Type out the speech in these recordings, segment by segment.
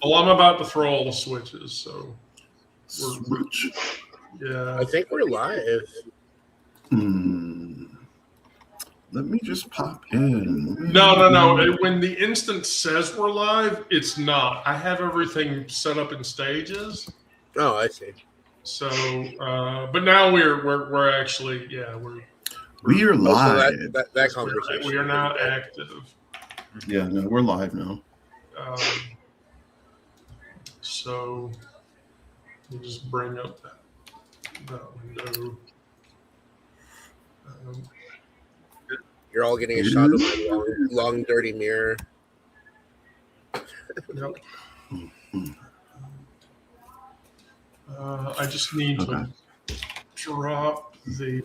Well, I'm about to throw all the switches, so Switch. yeah. I think we're live. Let me just pop in. No. When the instance says we're live, it's not. I have everything set up in stages. Oh, I see. So, but now we're actually We are live. So that conversation. we are now active. Yeah, no, we're live now. So we just bring up that window. You're all getting a shot of my long dirty mirror. Yep. I just need to drop the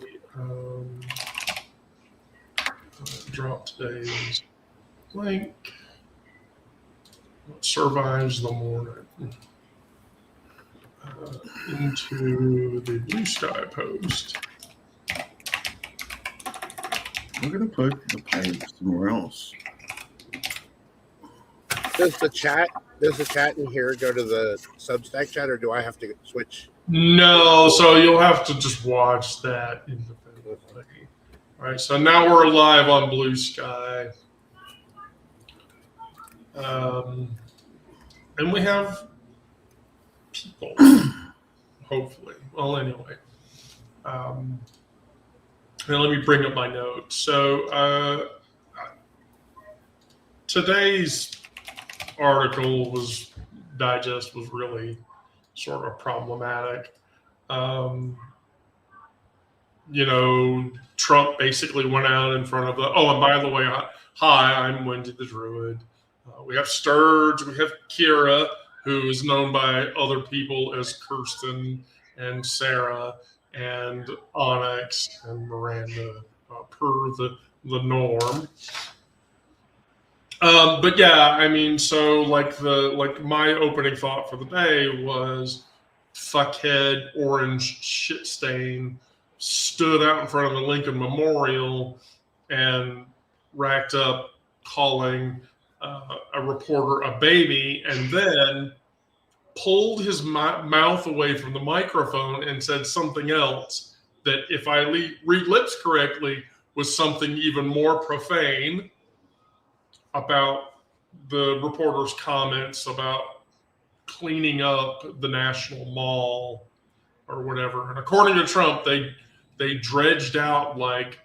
drop today's link. What survives the morning into the Blue Sky post. We're gonna put the pipe somewhere else. Does the chat in here go to the Substack chat, or do I have to switch? No, so you'll have to just watch that independently. All right, so now we're live on Blue Sky. And we have people, hopefully. Well, anyway. Now let me bring up my notes. So today's article digest was really sort of problematic. Trump basically went out in front of and by the way, hi, I'm Wendy the Druid. We have Sturge, we have Kira, who is known by other people as Kirsten and Sarah and Onyx and Miranda, per the norm. But yeah, I mean, so like my opening thought for the day was fuckhead orange shit stain stood out in front of the Lincoln Memorial and racked up calling a reporter a baby, and then pulled his mouth away from the microphone and said something else that, if I read lips correctly, was something even more profane about the reporter's comments about cleaning up the National Mall or whatever. And according to Trump, they dredged out like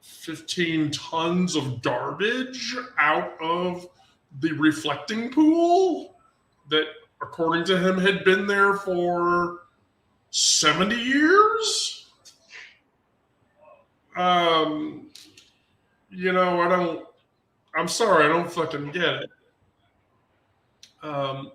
15 tons of garbage out of the reflecting pool that, according to him, had been there for 70 years. I'm sorry, I don't fucking get it. But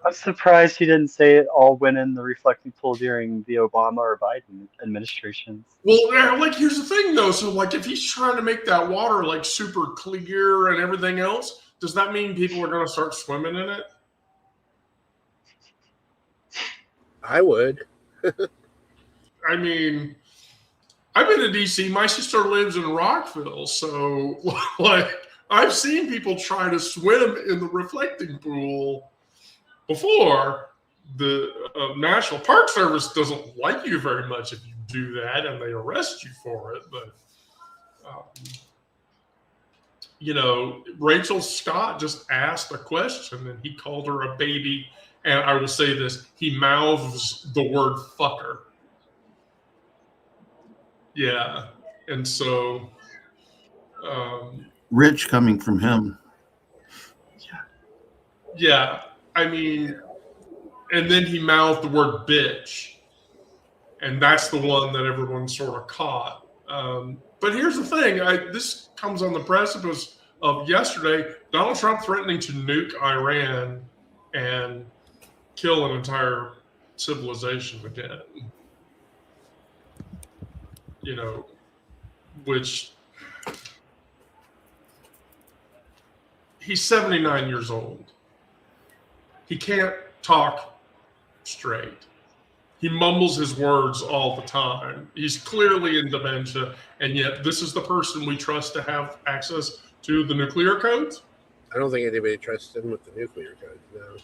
I'm surprised he didn't say it all went in the reflecting pool during the Obama or Biden administrations. Well, here's the thing, though. So, if he's trying to make that water, super clear and everything else, does that mean people are going to start swimming in it? I would. I mean, I've been to D.C. My sister lives in Rockville, so, I've seen people try to swim in the reflecting pool before. The National Park Service doesn't like you very much if you do that, and they arrest you for it. But, Rachel Scott just asked a question, and he called her a baby. And I will say this, he mouths the word fucker. Yeah. And so... Rich coming from him. Yeah. I mean... And then he mouthed the word bitch. And that's the one that everyone sort of caught. But here's the thing. This comes on the precipice of yesterday. Donald Trump threatening to nuke Iran and kill an entire civilization again. Which... He's 79 years old. He can't talk straight. He mumbles his words all the time. He's clearly in dementia, and yet this is the person we trust to have access to the nuclear codes. I don't think anybody trusts him with the nuclear code. No.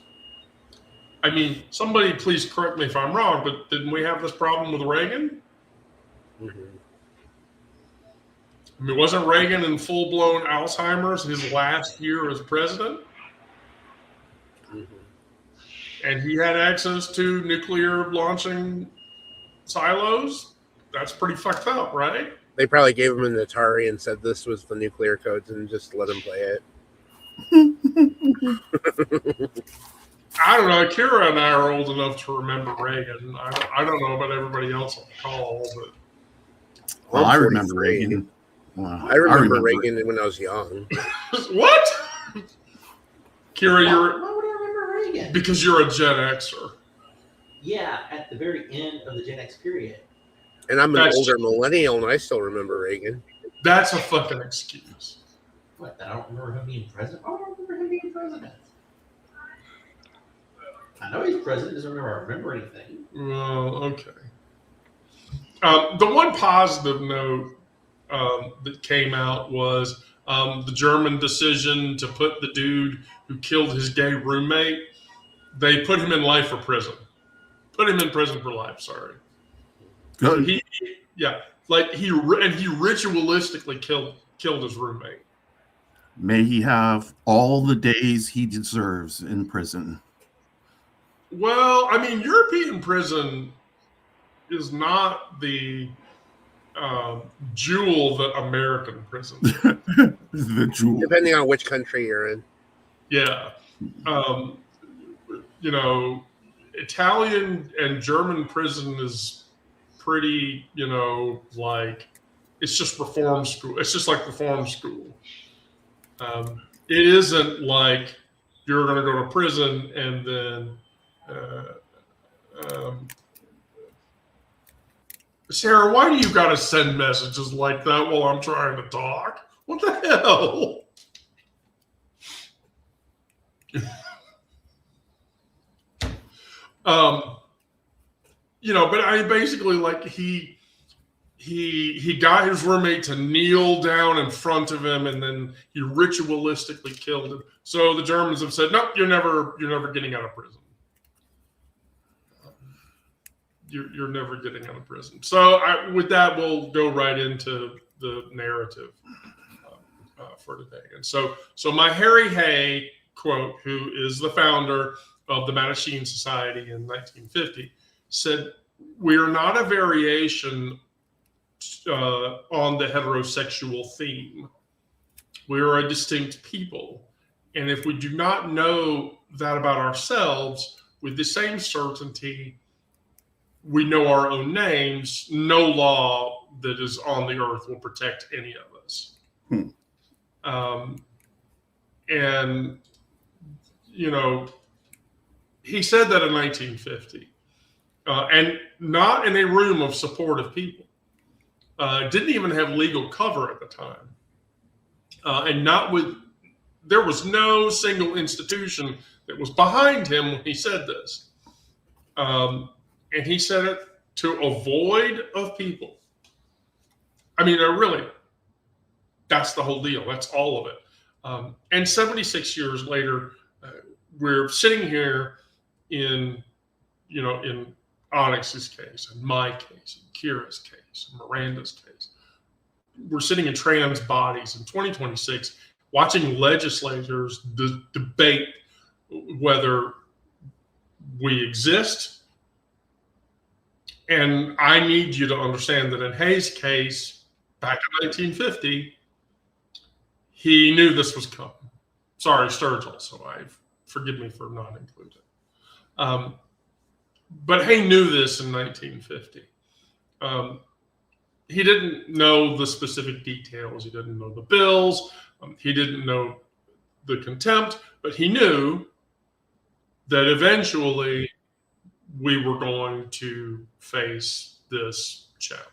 I mean, somebody please correct me if I'm wrong, but didn't we have this problem with Reagan? Mm-hmm. I mean, wasn't Reagan in full-blown Alzheimer's his last year as president? Mm-hmm. And he had access to nuclear launching silos? That's pretty fucked up, right? They probably gave him an Atari and said this was the nuclear codes and just let him play it. I don't know. Kira and I are old enough to remember Reagan. I don't know about everybody else on the call, but Well, I remember Reagan. Wow. I remember Reagan when I was young. what? Kira, Why would I remember Reagan? because you're a Gen Xer. Yeah, at the very end of the Gen X period. And I'm an That's older millennial and I still remember Reagan. That's a fucking excuse. What? I don't remember him being president. I don't remember him being president. I know he's president. Doesn't remember anything. Well, okay. The one positive note that came out was the German decision to put the dude who killed his gay roommate. They put him in life for prison. Put him in prison for life. Sorry. Good. He ritualistically killed his roommate. May he have all the days he deserves in prison. Well, I mean, European prison is not the jewel that American prison is. The jewel. Depending on which country you're in. Yeah. You know, Italian and German prison is pretty, you know, like it's just reform school. It's just like reform school. It isn't like you're going to go to prison and then Sarah, why do you got to send messages like that while I'm trying to talk? What the hell? You know, but I basically like he got his roommate to kneel down in front of him, and then he ritualistically killed him. So the Germans have said, "Nope, you're never getting out of prison. You're never getting out of prison." So with that, we'll go right into the narrative for today. And so my Harry Hay quote, who is the founder of the Mattachine Society in 1950, said, "We are not a variation on the heterosexual theme. We are a distinct people. And if we do not know that about ourselves with the same certainty we know our own names, no law that is on the earth will protect any of us." And, you know, he said that in 1950. And not in a room of supportive people. Didn't even have legal cover at the time. And there was no single institution that was behind him when he said this. And he said it to avoid of people. I mean, really, that's the whole deal. That's all of it. And 76 years later, we're sitting here in Onyx's case, and my case, and Kira's case, and Miranda's case. We're sitting in trans bodies in 2026, watching legislators debate whether we exist. And I need you to understand that in Hay's case, back in 1950, he knew this was coming. Sorry, Sturgill, so forgive me for not including. But Hay knew this in 1950. He didn't know the specific details. He didn't know the bills. He didn't know the contempt, but he knew that eventually we were going to face this challenge.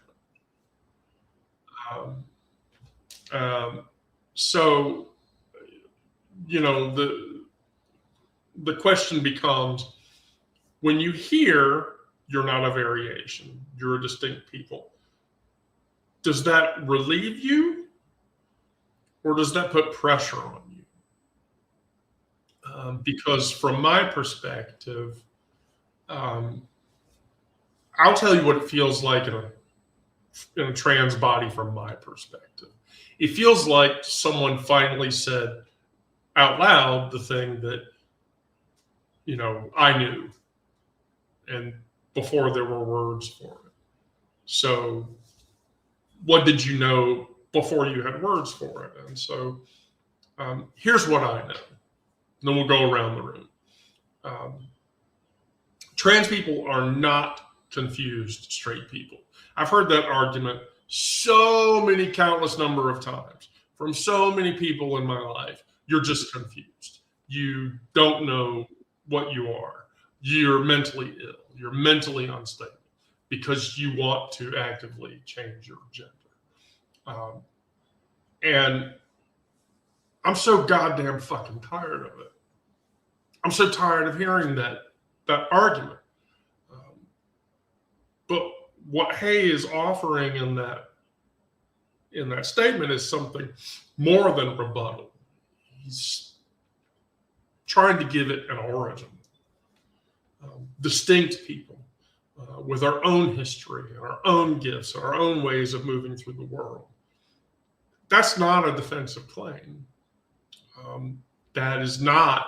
So, you know, the question becomes, when you hear you're not a variation, you're a distinct people, does that relieve you or does that put pressure on you? Because from my perspective, I'll tell you what it feels like in a trans body from my perspective. It feels like someone finally said out loud the thing that, I knew, and before there were words for it. So what did you know before you had words for it? And so here's what I know. Then we'll go around the room. Trans people are not confused straight people. I've heard that argument so many countless number of times from so many people in my life. You're just confused. You don't know what you are. You're mentally ill. You're mentally unstable because you want to actively change your gender. And I'm so goddamn fucking tired of it. I'm so tired of hearing that argument. But what Hay is offering in that statement is something more than rebuttal. He's trying to give it an origin. Distinct people with our own history and our own gifts, our own ways of moving through the world. That's not a defensive claim. That is not,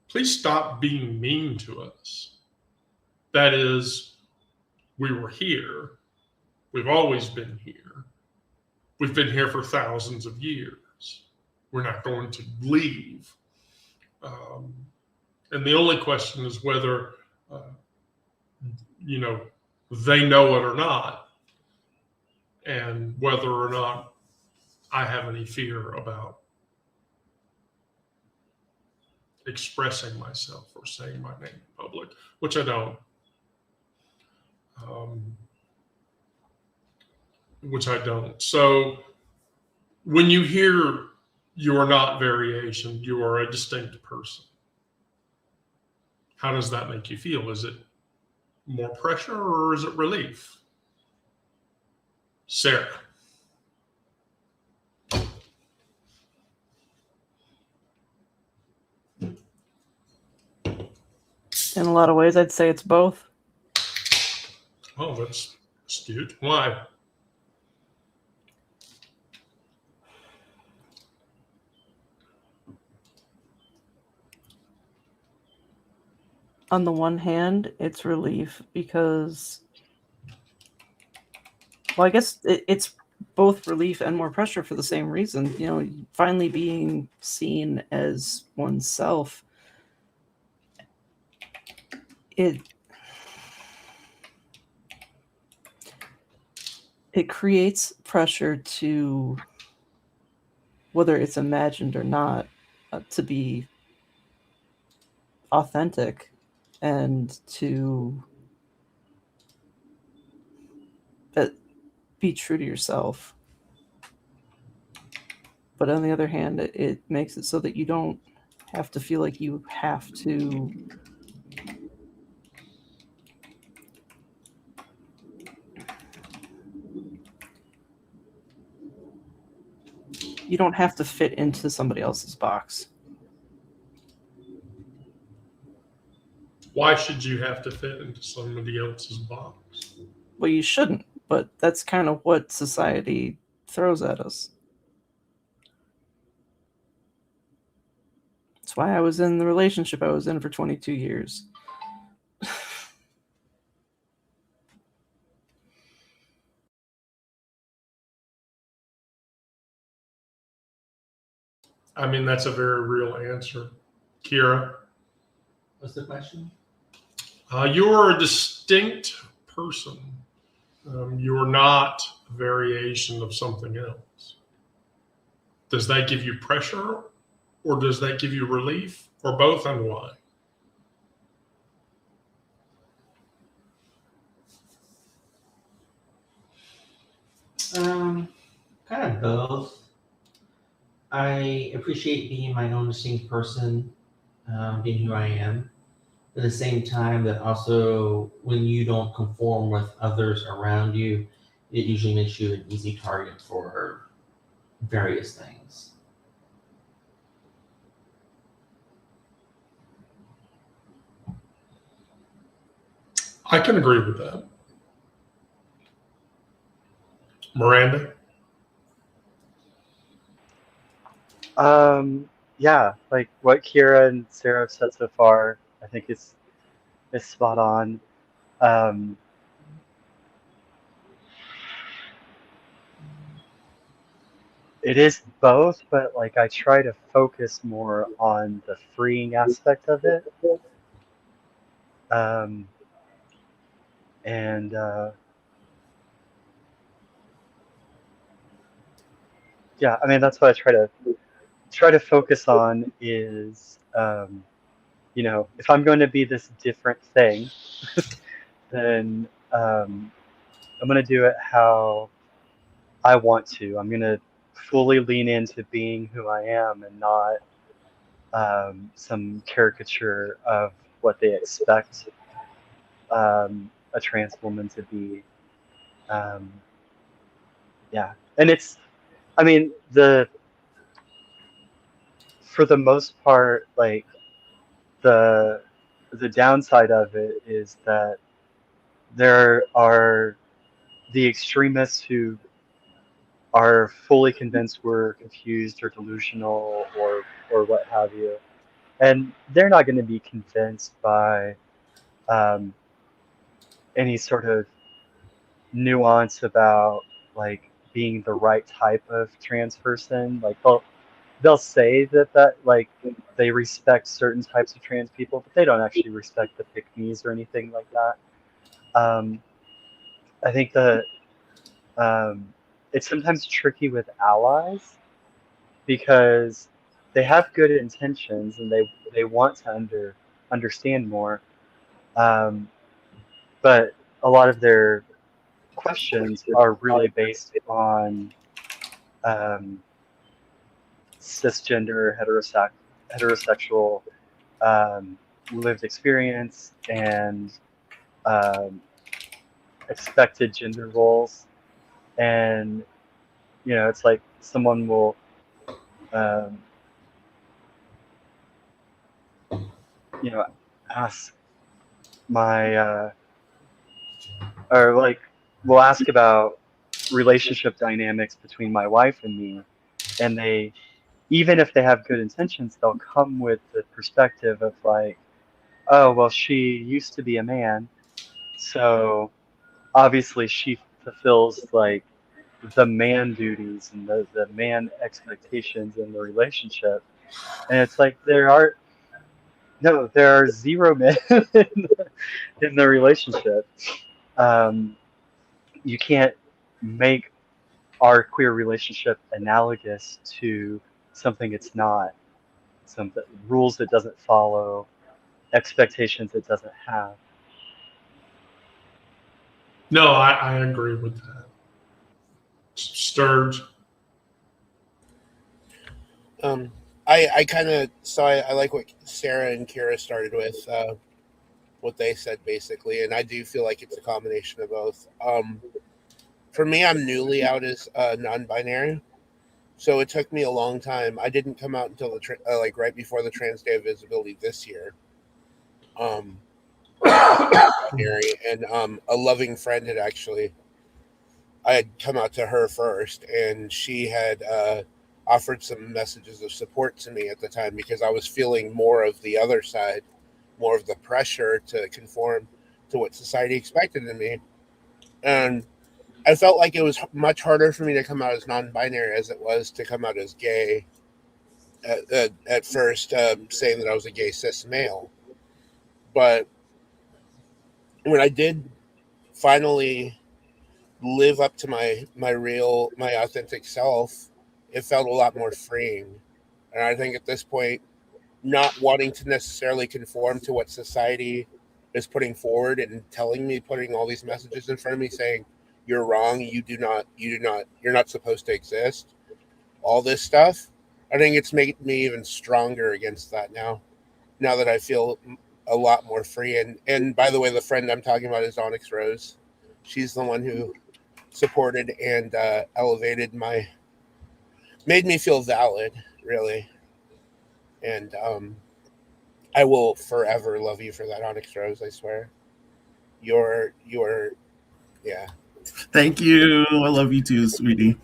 please stop being mean to us. That is, we were here. We've always been here. We've been here for thousands of years. We're not going to leave. And the only question is whether, they know it or not, and whether or not I have any fear about expressing myself or saying my name in public, which I don't. So when you hear you are not variation, you are a distinct person, how does that make you feel? Is it more pressure or is it relief? Sarah. In a lot of ways, I'd say it's both. Oh, that's astute. Why? On the one hand, it's relief because, well, I guess it's both relief and more pressure for the same reason. Finally being seen as oneself. It creates pressure to, whether it's imagined or not, to be authentic and to be true to yourself. But on the other hand, it makes it so that you don't have to feel like you have to fit into somebody else's box. Why should you have to fit into somebody else's box? Well, you shouldn't, but that's kind of what society throws at us. That's why I was in the relationship I was in for 22 years. I mean, that's a very real answer. Kira? What's the question? You're a distinct person. You're not a variation of something else. Does that give you pressure, or does that give you relief, or both, and why? Kind of both. I appreciate being my own distinct person, being who I am. At the same time, that also, when you don't conform with others around you, it usually makes you an easy target for various things. I can agree with that. Miranda? Yeah, like what Kira and Sarah have said so far, I think is spot on. Um, it is both, but like I try to focus more on the freeing aspect of it. Um, and yeah, I mean that's what I try to focus on is you know, if I'm going to be this different thing, then I'm going to do it how I want to. I'm going to fully lean into being who I am and not some caricature of what they expect a trans woman to be. Um, yeah, and it's, I mean, for the most part, like the the downside of it is that there are the extremists who are fully convinced we're confused or delusional or what have you, and they're not going to be convinced by um, any sort of nuance about like being the right type of trans person. Like they'll say that like they respect certain types of trans people, but they don't actually respect the pick-me's or anything like that. I think that it's sometimes tricky with allies because they have good intentions and they want to understand more, um, but a lot of their questions are really based on um, cisgender heterosexual lived experience and um, expected gender roles, and you know it's like someone will um, you know ask my or like will ask about relationship dynamics between my wife and me, and they, even if they have good intentions, they'll come with the perspective of like, oh well, she used to be a man, so obviously she fulfills like the man duties and the man expectations in the relationship, and it's like there are zero men in the relationship. um, you can't make our queer relationship analogous to something it's not, some rules it doesn't follow, expectations it doesn't have. No, I agree with that. Sturge. I kind of so I like what Sarah and Kira started with, what they said basically, and I do feel like it's a combination of both. For me, I'm newly out as non-binary, so it took me a long time. I didn't come out until like right before the Trans Day of Visibility this year. Um, binary, and a loving friend had actually, I had come out to her first, and she had offered some messages of support to me at the time because I was feeling more of the other side, more of the pressure to conform to what society expected of me. And I felt like it was much harder for me to come out as non-binary as it was to come out as gay at first, saying that I was a gay cis male. But when I did finally live up to my authentic self, it felt a lot more freeing. And I think at this point, not wanting to necessarily conform to what society is putting forward and telling me, putting all these messages in front of me saying you're wrong, you're not supposed to exist, all this stuff, I think it's made me even stronger against that now that I feel a lot more free. And by the way, the friend I'm talking about is Onyx Rose. She's the one who supported and elevated made me feel valid, really. And I will forever love you for that, Onyx Rose, I swear. your yeah. Thank you. I love you too, sweetie.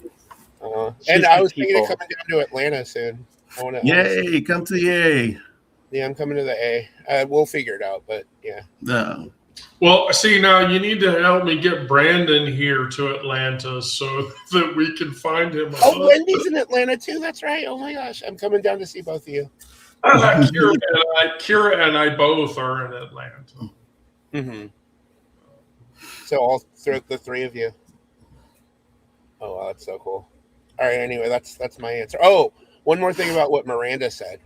And She's I good was thinking of people. coming down to Atlanta soon. I want to. Yay! Come to Yay. Yeah, I'm coming to the A. We'll figure it out, but yeah. No. Well, see, now you need to help me get Brandon here to Atlanta so that we can find him. Oh, Wendy's in Atlanta too. That's right. Oh my gosh, I'm coming down to see both of you. Kira and I both are in Atlanta. Mm-hmm. So all the three of you. Oh, wow, that's so cool. All right. Anyway, that's my answer. Oh, one more thing about what Miranda said,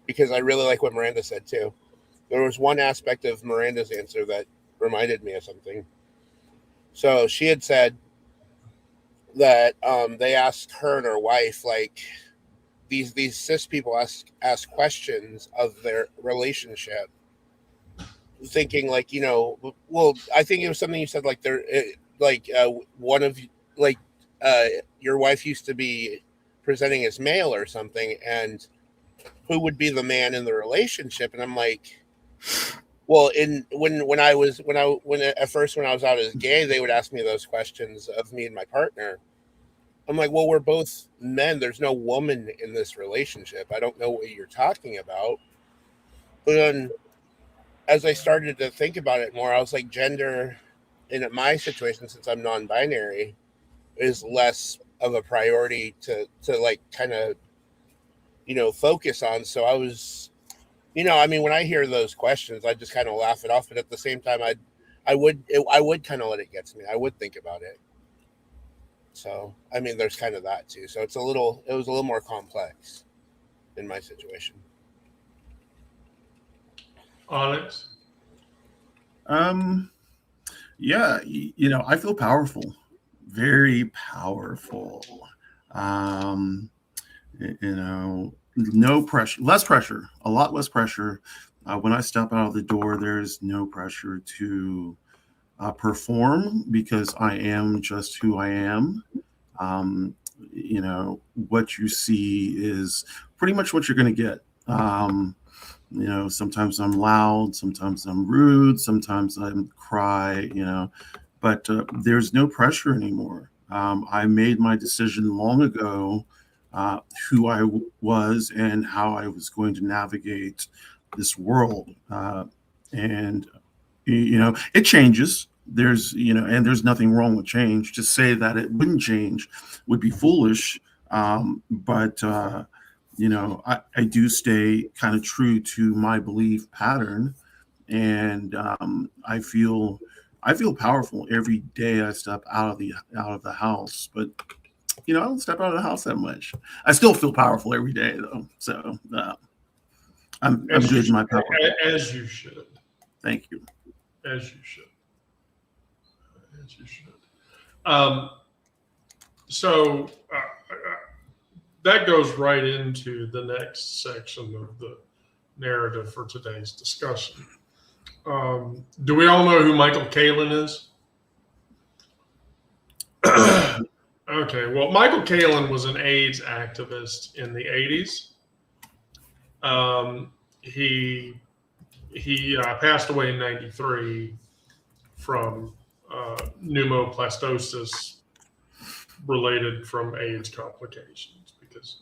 because I really like what Miranda said too. There was one aspect of Miranda's answer that reminded me of something. So she had said that they asked her and her wife, like, these cis people ask questions of their relationship, thinking like, you know, well, I think it was something you said like one of you, like your wife used to be presenting as male or something, and who would be the man in the relationship? And I'm like, well, when I was out as gay, they would ask me those questions of me and my partner. I'm like, well, we're both men. There's no woman in this relationship. I don't know what you're talking about. But then as I started to think about it more, I was like, gender in my situation, since I'm non-binary, is less of a priority to like kind of, you know, focus on. So I was, you know, I mean, when I hear those questions, I just kind of laugh it off. But at the same time, I would kind of let it get to me. I would think about it. So, I mean, there's kind of that too. So it was a little more complex in my situation. Onyx? Yeah, you know, I feel powerful, very powerful. You know, no pressure, less pressure, a lot less pressure. When I step out of the door, there's no pressure to perform because I am just who I am. You know, what you see is pretty much what you're going to get. You know, sometimes I'm loud, sometimes I'm rude, sometimes I cry, you know, but there's no pressure anymore. I made my decision long ago who I was and how I was going to navigate this world. And, you know, it changes. There's, you know, and there's nothing wrong with change. To say that it wouldn't change would be foolish. But you know, I do stay kind of true to my belief pattern, and I feel powerful every day I step out of the house. But you know, I don't step out of the house that much. I still feel powerful every day, though. So I'm good in my power. As you should. Thank you. As you should. As you should. So that goes right into the next section of the narrative for today's discussion. Do we all know who Michael Kalin is? Okay, well, Michael Kalin was an AIDS activist in the 80s. He passed away in 93 from pneumoplastosis related from AIDS complications, because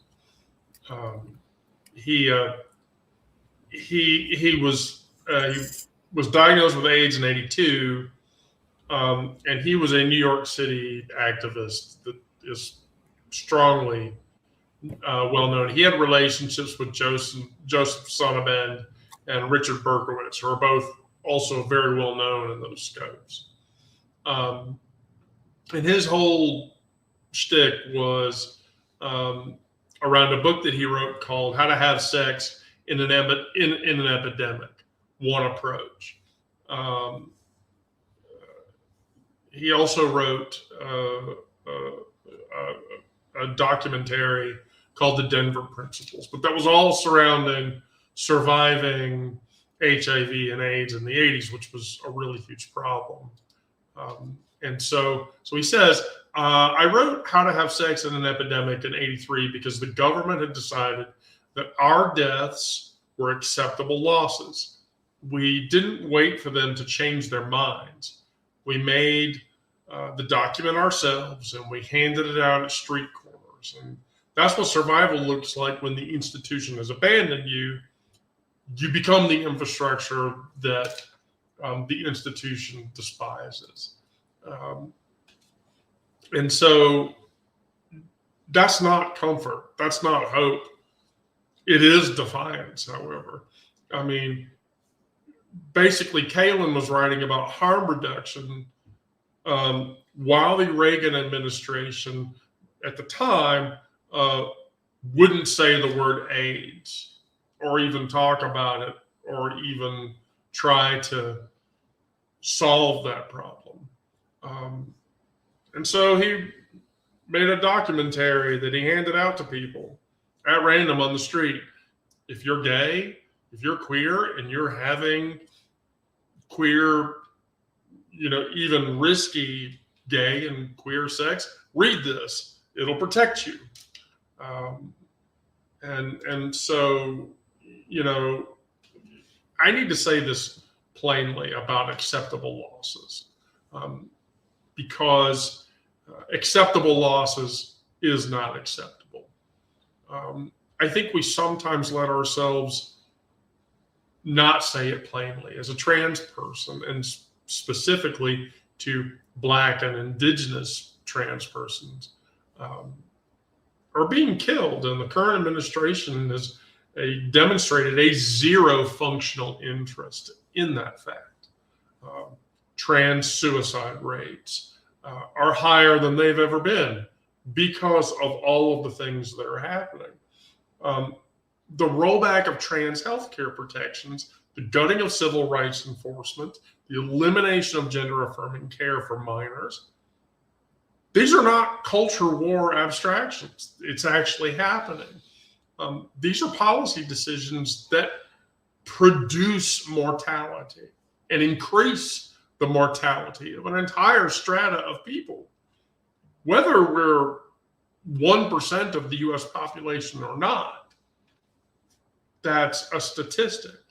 he was diagnosed with AIDS in 82, and he was a New York City activist that is strongly well known. He had relationships with Joseph Sonnabend and Richard Berkowitz, who are both also very well known in those scopes. And his whole shtick was around a book that he wrote called "How to Have Sex in an Epidemic: One Approach." He also wrote a documentary called "The Denver Principles," but that was all surrounding surviving HIV and AIDS in the 80s, which was a really huge problem. And so he says, I wrote How to Have Sex in an Epidemic in 83 because the government had decided that our deaths were acceptable losses. we didn't wait for them to change their minds. We made the document ourselves, and we handed it out at street corners. And that's what survival looks like when the institution has abandoned you. You become the infrastructure that the institution despises. And so that's not comfort. That's not hope. It is defiance, however. I mean, basically, Kalin was writing about harm reduction while the Reagan administration at the time wouldn't say the word AIDS or even talk about it or even try to solve that problem. And so he made a documentary that he handed out to people at random on the street. If you're gay, if you're queer, and you're having queer, even risky gay and queer sex, read this. It'll protect you. And so, I need to say this plainly about acceptable losses, because acceptable losses is not acceptable. I think we sometimes let ourselves not say it plainly. As a trans person, and specifically to Black and Indigenous trans persons, are being killed, and the current administration has demonstrated a zero functional interest in that fact. Trans suicide rates are higher than they've ever been because of all of the things that are happening. The rollback of trans healthcare protections, the gutting of civil rights enforcement, the elimination of gender-affirming care for minors. These are not culture war abstractions. It's actually happening. These are policy decisions that produce mortality and increase the mortality of an entire strata of people. Whether we're 1% of the US population or not, that's a statistic.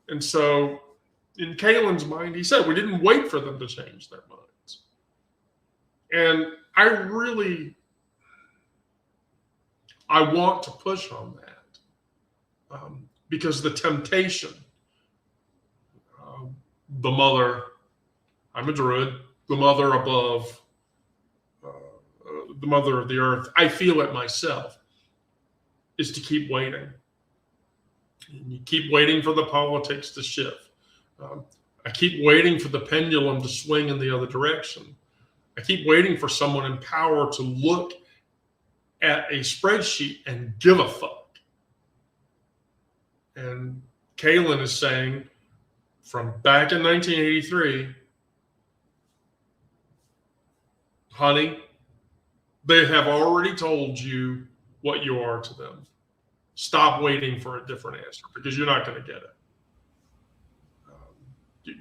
And so in Kalin's mind, he said, we didn't wait for them to change their minds. And I want to push on that because the temptation, the mother, I'm a Druid, the mother above, the mother of the earth, I feel it myself, is to keep waiting. And you keep waiting for the politics to shift. I keep waiting for the pendulum to swing in the other direction. I keep waiting for someone in power to look at a spreadsheet and give a fuck. And Kalin is saying, from back in 1983, honey, they have already told you what you are to them. Stop waiting for a different answer because you're not going to get it.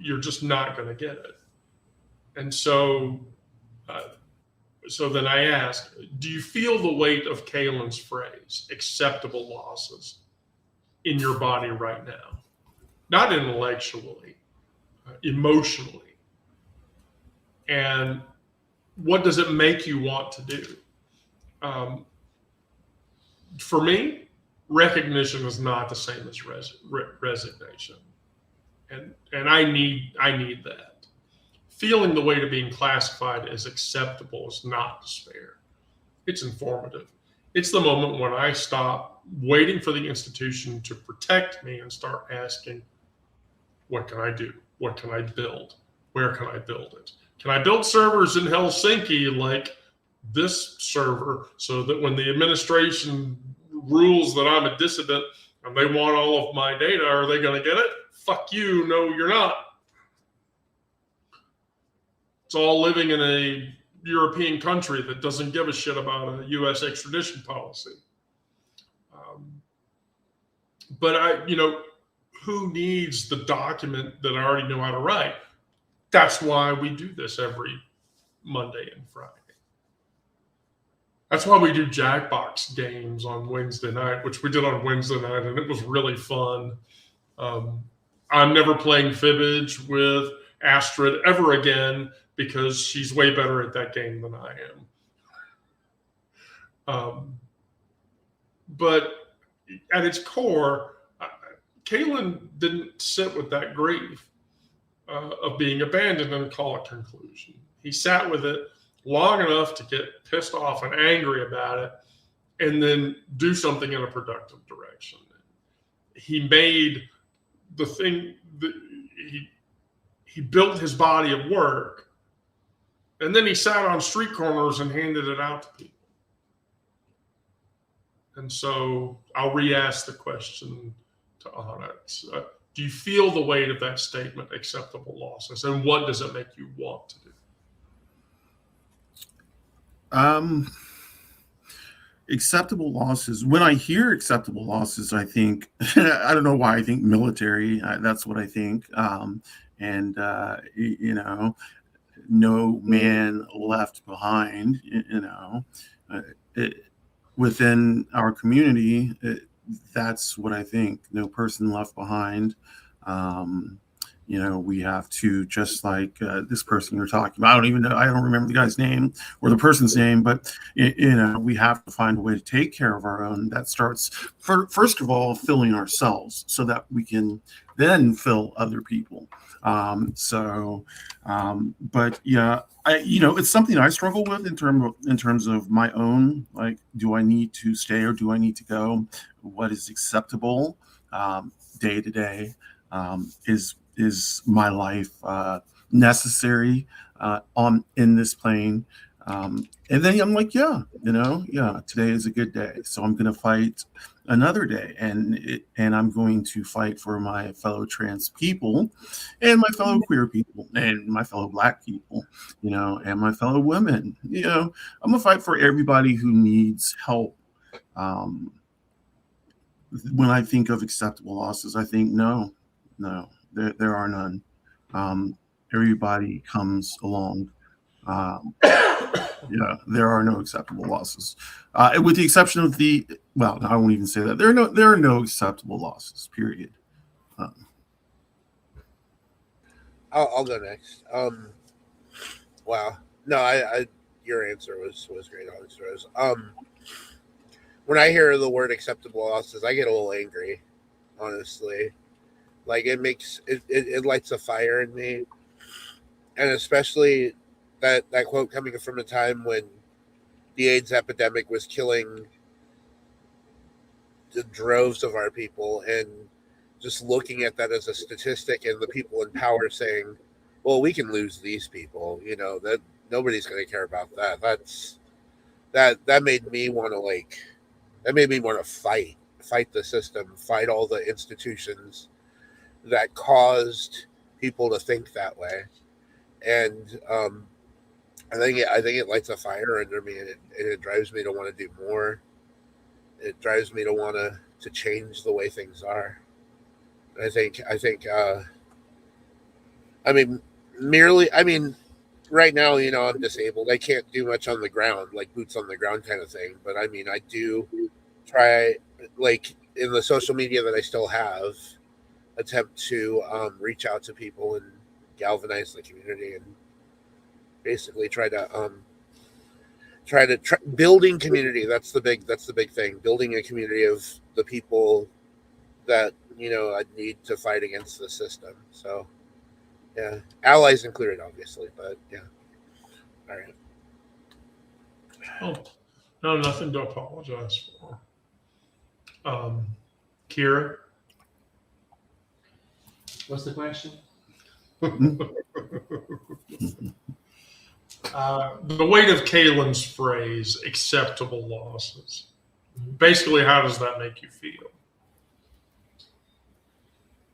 You're just not going to get it. And so then I ask, do you feel the weight of Kalin's phrase, acceptable losses, in your body right now? Not intellectually, emotionally. And what does it make you want to do? For me, recognition is not the same as resignation. And I need that. Feeling the weight of being classified as acceptable is not despair. It's informative. It's the moment when I stop waiting for the institution to protect me and start asking, what can I do? What can I build? Where can I build it? Can I build servers in Helsinki like this server so that when the administration rules that I'm a dissident and they want all of my data, are they going to get it? Fuck you. No, you're not. It's all living in a European country that doesn't give a shit about a U.S. extradition policy. But who needs the document that I already know how to write? That's why we do this every Monday and Friday. That's why we do Jackbox games on Wednesday night, which we did on Wednesday night, and it was really fun. I'm never playing Fibbage with Astrid ever again because she's way better at that game than I am. But at its core, Kalen didn't sit with that grief of being abandoned and call it conclusion. He sat with it long enough to get pissed off and angry about it, and then do something in a productive direction. He made the thing that he built his body of work, and then he sat on street corners and handed it out to people. And so I'll re-ask the question to Onyx. Do you feel the weight of that statement, acceptable losses, and what does it make you want to do? Acceptable losses. When I hear acceptable losses, I think, I don't know why I think military. That's what I think. No man left behind. Within our community, that's what I think. No person left behind. We have to, just like this person you're talking about. I don't remember the guy's name or the person's name, but we have to find a way to take care of our own. That starts first of all filling ourselves, so that we can then fill other people. But yeah, it's something I struggle with in terms of my own. Like, do I need to stay or do I need to go? What is acceptable day to day? Is my life necessary in this plane? And then I'm like, yeah, today is a good day, so I'm going to fight another day, and I'm going to fight for my fellow trans people, and my fellow queer people, and my fellow Black people, and my fellow women. I'm gonna fight for everybody who needs help. When I think of acceptable losses, I think no, there are none. Everybody comes along. There are no acceptable losses, with the exception of I won't even say that. There are no acceptable losses. Period. I'll go next. Wow. No, your answer was great, Alex Rose. When I hear the word acceptable losses, I get a little angry, honestly. Like, it lights a fire in me, and especially that quote coming from a time when the AIDS epidemic was killing the droves of our people, and just looking at that as a statistic, and the people in power saying, well, we can lose these people, that nobody's going to care about that. That made me want to fight the system, fight all the institutions that caused people to think that way. And I think it lights a fire under me, and it drives me to want to do more. It drives me to want to change the way things are. I think right now, I'm disabled. I can't do much on the ground, like boots on the ground kind of thing. But I do try, like, in the social media that I still have, attempt to reach out to people and galvanize the community, and basically try to building community. That's the big thing. Building a community of the people that I need to fight against the system. So yeah, allies included, obviously, but yeah. All right. Oh, no, nothing to apologize for. Kira? What's the question? The weight of Kalen's phrase, acceptable losses. Basically, how does that make you feel?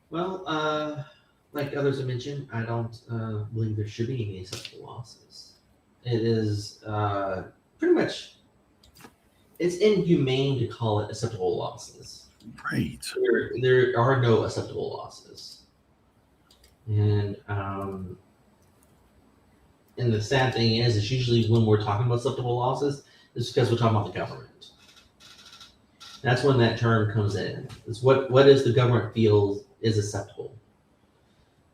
Well, like others have mentioned, I don't believe there should be any acceptable losses. It is pretty much, it's inhumane to call it acceptable losses. Right. There are no acceptable losses. And the sad thing is, it's usually when we're talking about acceptable losses, it's because we're talking about the government. That's when that term comes in. It's what is the government feels is acceptable.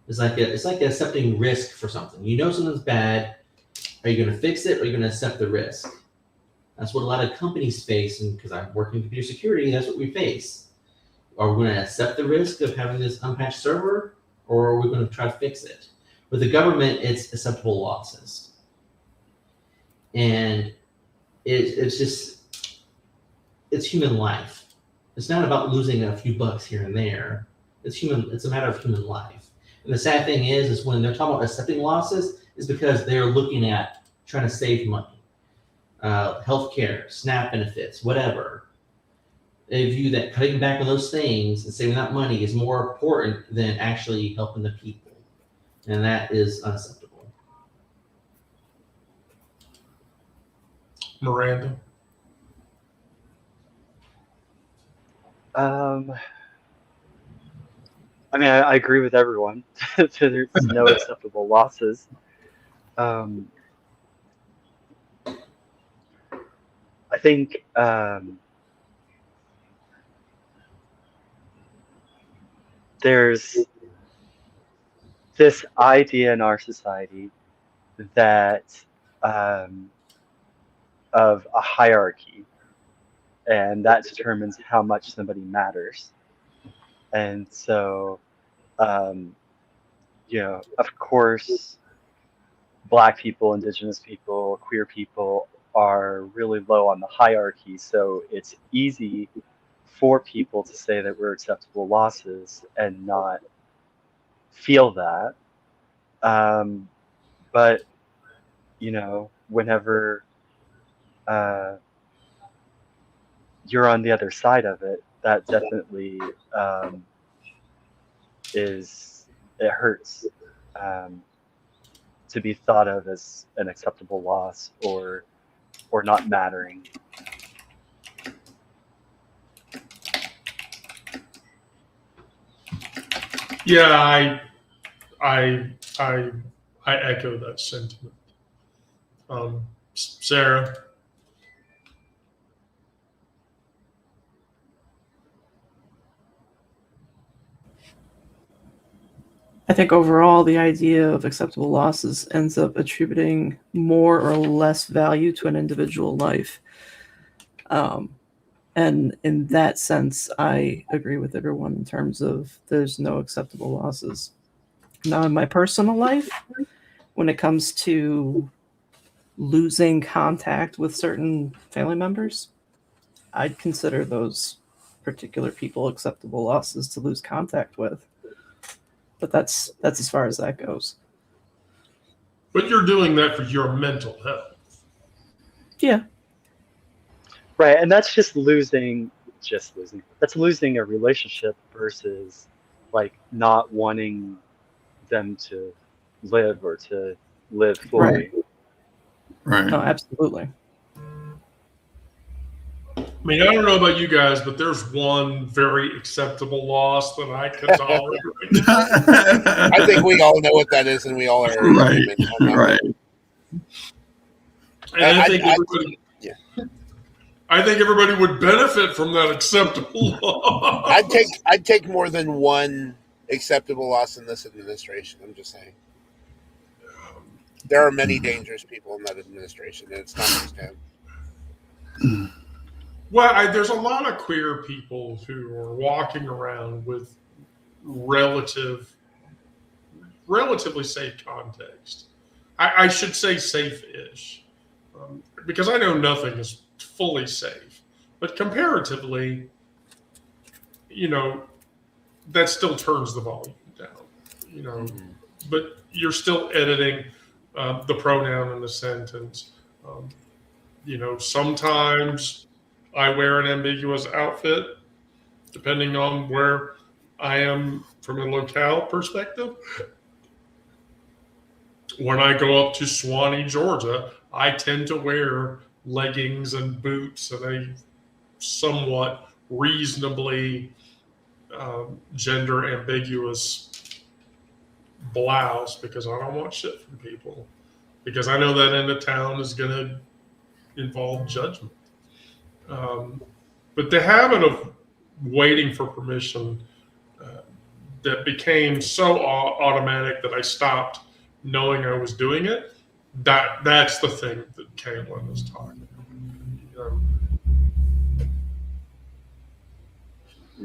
It's like accepting risk for something. You know something's bad. Are you going to fix it, or are you going to accept the risk? That's what a lot of companies face, and because I work in computer security, that's what we face. Are we going to accept the risk of having this unpatched server, or are we going to try to fix it? With the government, it's acceptable losses. And it's human life. It's not about losing a few bucks here and there. It's a matter of human life. And the sad thing is when they're talking about accepting losses, is because they're looking at trying to save money. Healthcare, SNAP benefits, whatever. They view that cutting back on those things and saving that money is more important than actually helping the people. And that is unacceptable. Miranda. I mean, I agree with everyone. There's no acceptable losses. I think there's this idea in our society that of a hierarchy, and that determines how much somebody matters. And so, you know, of course, Black people, Indigenous people, queer people are really low on the hierarchy. So it's easy for people to say that we're acceptable losses and not feel that. But, you know, whenever you're on the other side of it, that definitely it hurts to be thought of as an acceptable loss or not mattering. Yeah, I echo that sentiment. Sarah. I think overall the idea of acceptable losses ends up attributing more or less value to an individual life. And in that sense, I agree with everyone in terms of there's no acceptable losses. Now, in my personal life, when it comes to losing contact with certain family members, I'd consider those particular people acceptable losses to lose contact with. But that's as far as that goes. But you're doing that for your mental health. Yeah. Right, and that's just losing. That's losing a relationship versus like not wanting them to live or to live fully. Right. No, absolutely. I mean, I don't know about you guys, but there's one very acceptable loss that I can tolerate. I think we all know what that is, and we all are in Right. agreement on that. Right. And I think everybody would benefit from that acceptable loss. I'd take more than one acceptable loss in this administration. I'm just saying. There are many dangerous people in that administration, and it's not just him. Well, there's a lot of queer people who are walking around with relatively safe context. I should say safe-ish, because I know nothing is fully safe. But comparatively, you know, that still turns the volume down. You know, but you're still editing the pronoun in the sentence. You know, sometimes I wear an ambiguous outfit, depending on where I am from a locale perspective. When I go up to Swanee, Georgia, I tend to wear leggings and boots and a somewhat reasonably gender ambiguous blouse because I don't want shit from people. Because I know that end of town is going to involve judgment. But the habit of waiting for permission, that became so automatic that I stopped knowing I was doing it. That's the thing that Caitlin is talking about.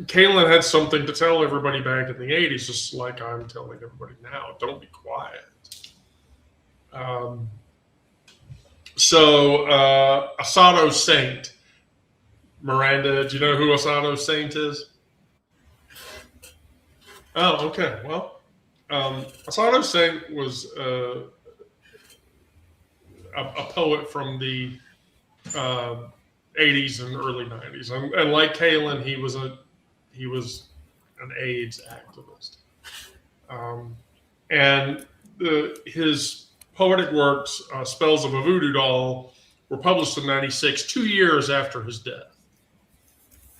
Caitlin had something to tell everybody back in the 80s, just like I'm telling everybody now. Don't be quiet. Asado Saint. Miranda, do you know who Asado Saint is? Oh, okay. Well, Asado Saint was a poet from the 80s and early 90s, and like Kaylin, he was an AIDS activist, and his poetic works, "Spells of a Voodoo Doll," were published in '96, 2 years after his death.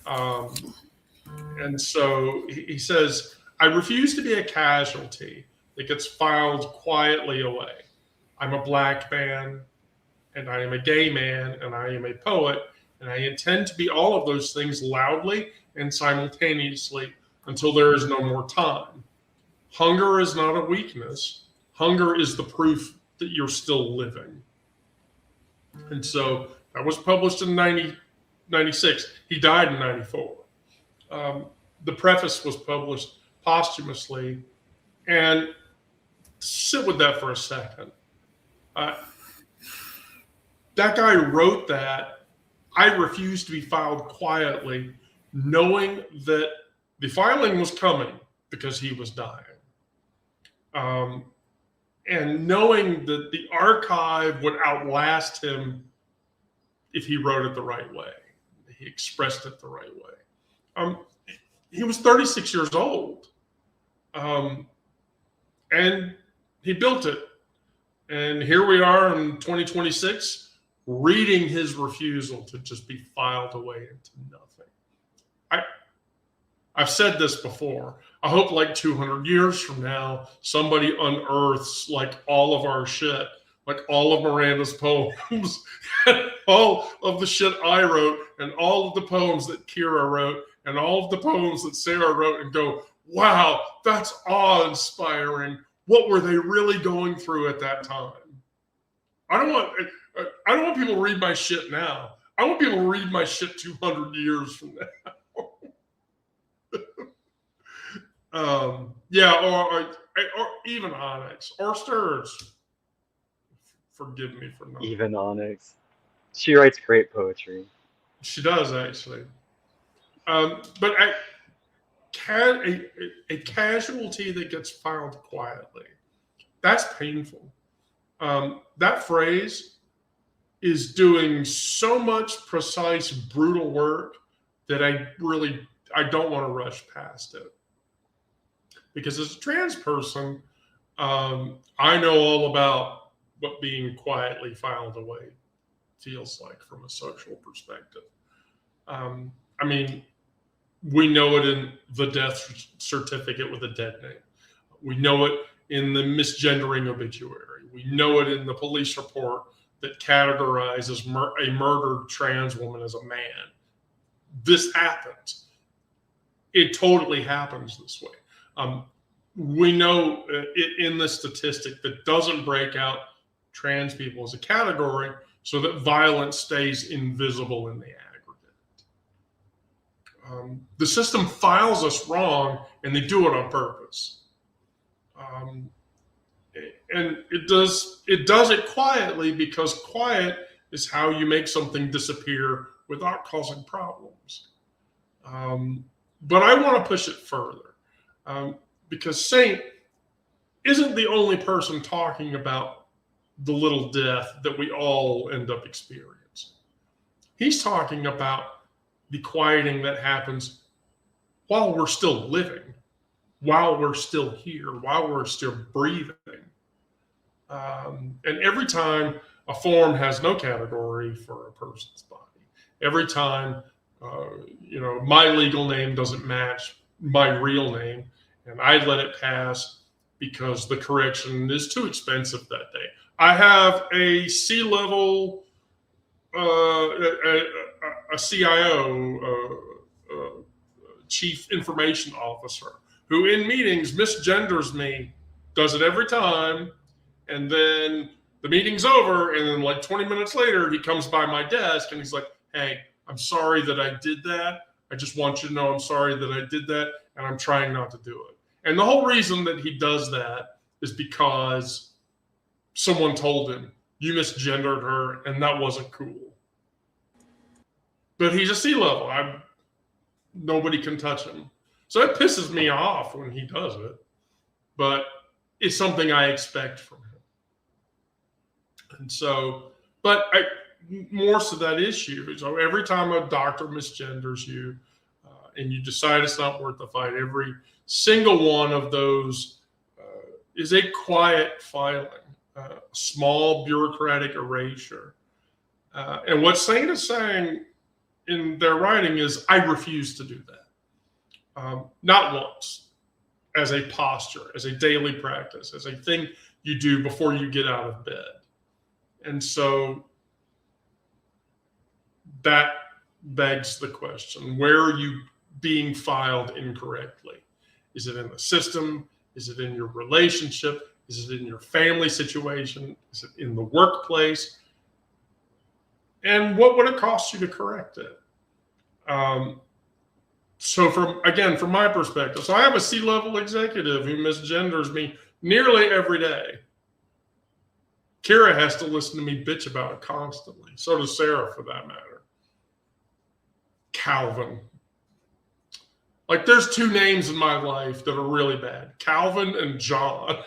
And so he says, "I refuse to be a casualty that gets filed quietly away. I'm a black man, and I am a gay man, and I am a poet, and I intend to be all of those things loudly and simultaneously until there is no more time. Hunger is not a weakness. Hunger is the proof that you're still living." And so that was published in 96. He died in 94. The preface was published posthumously. And sit with that for a second. That guy wrote that. I refuse to be filed quietly, knowing that the filing was coming because he was dying. And knowing that the archive would outlast him if he wrote it the right way, he expressed it the right way. He was 36 years old, and he built it. And here we are in 2026, reading his refusal to just be filed away into nothing. I've said this before. I hope like 200 years from now, somebody unearths like all of our shit, like all of Miranda's poems, and all of the shit I wrote, and all of the poems that Kira wrote, and all of the poems that Sarah wrote, and go, wow, that's awe-inspiring. What were they really going through at that time? I don't want people to read my shit now. I want people to read my shit 200 years from now. Or even Onyx or Sturge. Forgive me for not. Even Onyx. She writes great poetry. She does, actually. But a casualty that gets filed quietly, that's painful. That phrase is doing so much precise, brutal work that I don't want to rush past it. Because as a trans person, I know all about what being quietly filed away feels like from a social perspective. I mean, we know it in the death certificate with a dead name. We know it in the misgendering obituary. We know it in the police report that categorizes a murdered trans woman as a man. This happens. It totally happens this way. We know it in the statistic that doesn't break out trans people as a category so that violence stays invisible in the aggregate. The system files us wrong, and they do it on purpose. And it does it quietly, because quiet is how you make something disappear without causing problems. But I want to push it further, because Saint isn't the only person talking about the little death that we all end up experiencing. He's talking about the quieting that happens while we're still living, while we're still here, while we're still breathing. And every time a form has no category for a person's body, every time my legal name doesn't match my real name, and I let it pass because the correction is too expensive that day. I have a C-level, a CIO, Chief Information Officer, who in meetings misgenders me, does it every time, and then the meeting's over, and then like 20 minutes later, he comes by my desk and he's like, hey, I'm sorry that I did that. I just want you to know I'm sorry that I did that, and I'm trying not to do it. And the whole reason that he does that is because someone told him, you misgendered her, and that wasn't cool. But he's a sea level. Nobody can touch him. So it pisses me off when he does it. But it's something I expect from him. And so, but more so that issue. So every time a doctor misgenders you and you decide it's not worth the fight, every single one of those is a quiet filing, small bureaucratic erasure. And what Saint is saying in their writing is, I refuse to do that. Not once, as a posture, as a daily practice, as a thing you do before you get out of bed. And so that begs the question, where are you being filed incorrectly? Is it in the system? Is it in your relationship? Is it in your family situation? Is it in the workplace? And what would it cost you to correct it? So from my perspective, so I have a C-level executive who misgenders me nearly every day. Kira has to listen to me bitch about it constantly. So does Sarah, for that matter. Calvin. Like, there's two names in my life that are really bad. Calvin and John.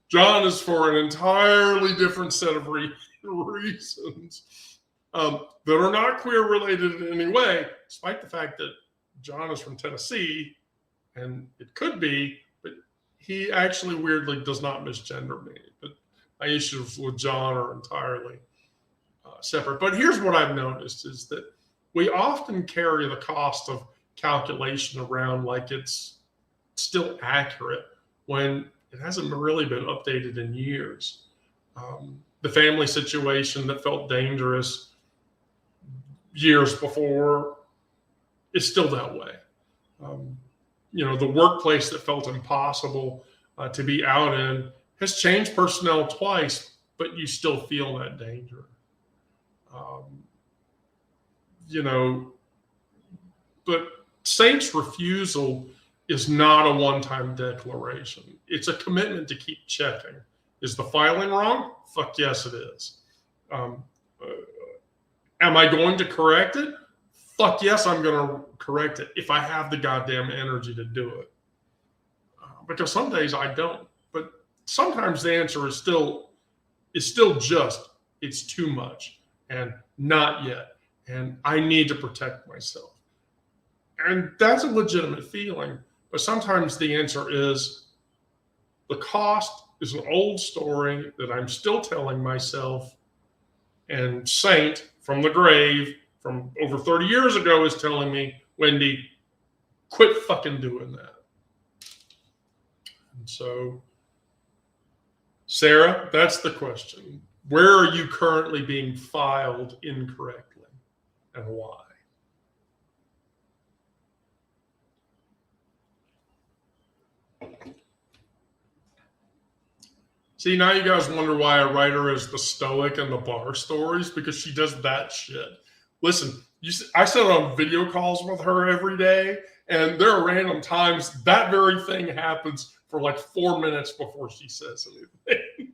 John is for an entirely different set of reasons that are not queer related in any way, despite the fact that John is from Tennessee, and it could be, but he actually weirdly does not misgender me. But my issues with John are entirely separate. But here's what I've noticed is that we often carry the cost of calculation around like it's still accurate when it hasn't really been updated in years. The family situation that felt dangerous years before is still that way. The workplace that felt impossible to be out in has changed personnel twice, but you still feel that danger. But Saint's refusal is not a one-time declaration. It's a commitment to keep checking. Is the filing wrong? Fuck yes, it is. Am I going to correct it? Fuck yes, I'm going to correct it if I have the goddamn energy to do it. Because some days I don't. But sometimes the answer is still just, it's too much and not yet. And I need to protect myself. And that's a legitimate feeling. But sometimes the answer is the cost is an old story that I'm still telling myself. And Saint from the grave from over 30 years ago is telling me, Wendy, quit fucking doing that. And so, Sarah, that's the question. Where are you currently being filed incorrectly and why? See, now you guys wonder why I write her as the stoic in the bar stories, because she does that shit. Listen, I sit on video calls with her every day, and there are random times that very thing happens for like 4 minutes before she says anything.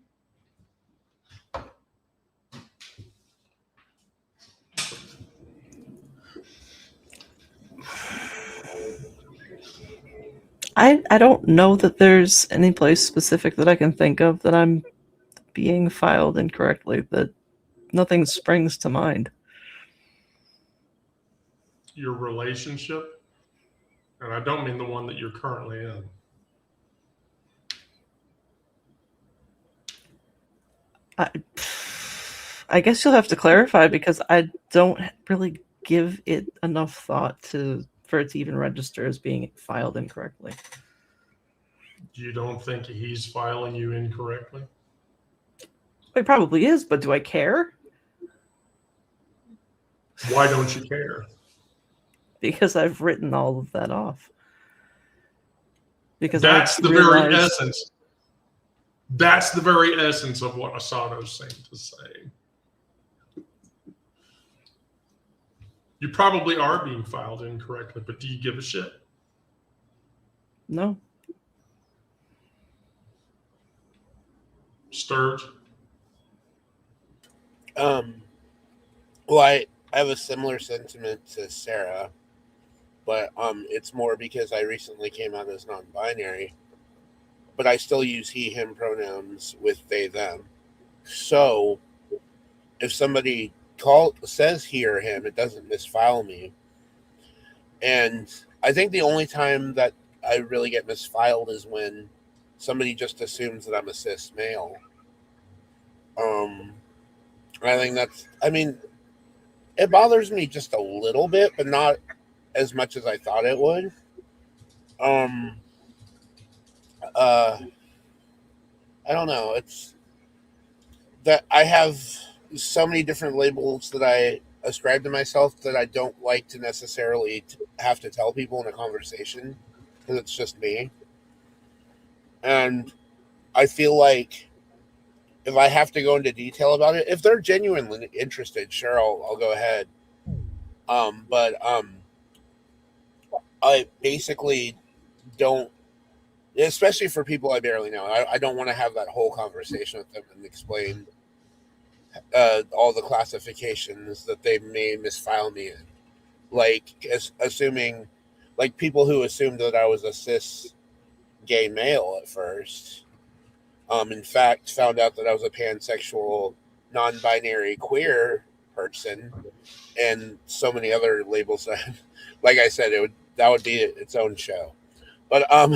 I don't know that there's any place specific that I can think of that I'm being filed incorrectly. That nothing springs to mind. Your relationship, and I don't mean the one that you're currently in. I guess you'll have to clarify, because I don't really give it enough thought for it to even register as being filed incorrectly. You don't think he's filing you incorrectly? It probably is, but do I care? Why don't you care? Because I've written all of that off. because That's I the very realized essence. That's the very essence of what Asato's saying to say. You probably are being filed incorrectly, but do you give a shit? no. Sturge? Well, I have a similar sentiment to Sarah, but it's more because I recently came out as non-binary, but I still use he, him pronouns with they, them. So if somebody says he or him, it doesn't misfile me. And I think the only time that I really get misfiled is when somebody just assumes that I'm a cis male. I think it bothers me just a little bit, but not as much as I thought it would. I don't know. It's that I have so many different labels that I ascribe to myself that I don't like to necessarily have to tell people in a conversation because it's just me. And I feel like if I have to go into detail about it, if they're genuinely interested, sure, I'll go ahead. But I basically don't, especially for people I barely know. I don't want to have that whole conversation with them and explain all the classifications that they may misfile me in. Like, assuming, like people who assumed that I was a cis gay male at first, in fact, found out that I was a pansexual, non-binary queer person, and so many other labels that, like I said, that would be its own show. But I